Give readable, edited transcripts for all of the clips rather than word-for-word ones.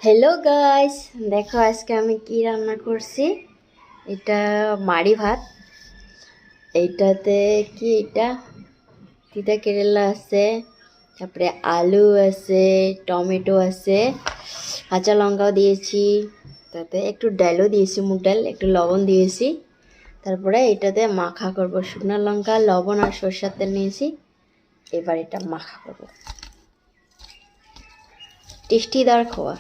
Hello guys, দেখো আজকে আমি কি রান্না করছি। এটা মাড়ি ভাত। এইটাতে কি এটা তিতা কেরেলা আছে, তারপরে আলু আছে, টমেটো আছে, কাঁচা লঙ্কাও দিয়েছি, তাতে একটু ডালও দিয়েছি, মুগ ডাল, একটু লবণ দিয়েছি। তারপরে এটাতে মাখা করব, শুকনো লঙ্কা, লবণ আর সরষের তেল নিয়েছি। এবার এটা মাখা করব, টেস্টিদার খাওয়া।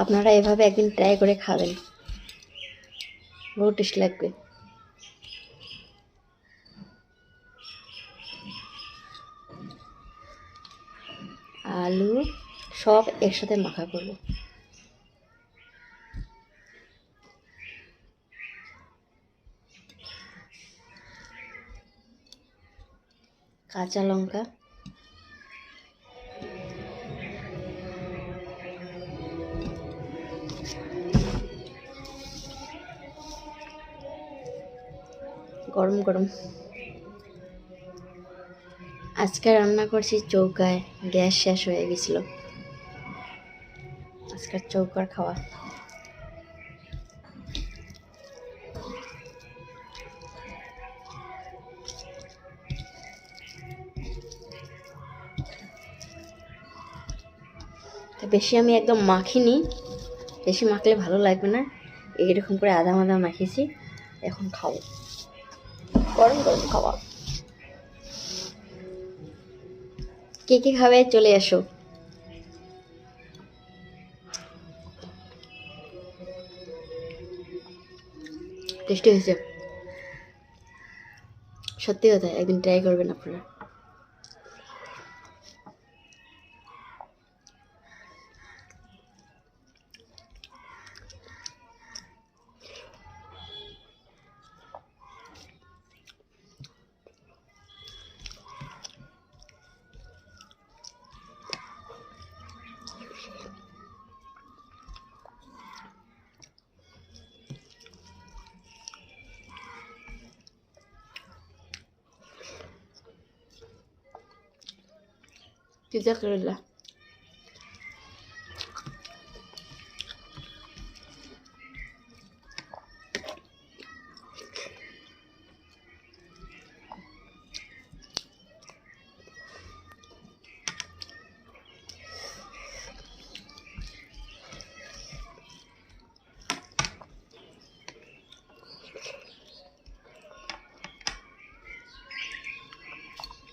আপনারা এভাবে একদিন ট্রাই করে খাবেন, বহুত টেস্ট লাগবে। আলু সব একসাথে মাখা করব। কাঁচা লঙ্কা, গরম গরম। আজকে রান্না করছি চৌকায়, গ্যাস শেষ হয়ে গেছিল। আজকের চৌকার খাওয়া। বেশি আমি একদম মাখিনি, বেশি মাখলে ভালো লাগবে না। এইরকম করে আধা আধা মাখিয়েছি। এখন খাবো, গরম গরম খাওয়া। কে কে খাবে চলে আসো। টেস্টি হয়েছে, সত্যি কথা, একদিন ট্রাই করবেন আপনারা। তিতা কেরেলা।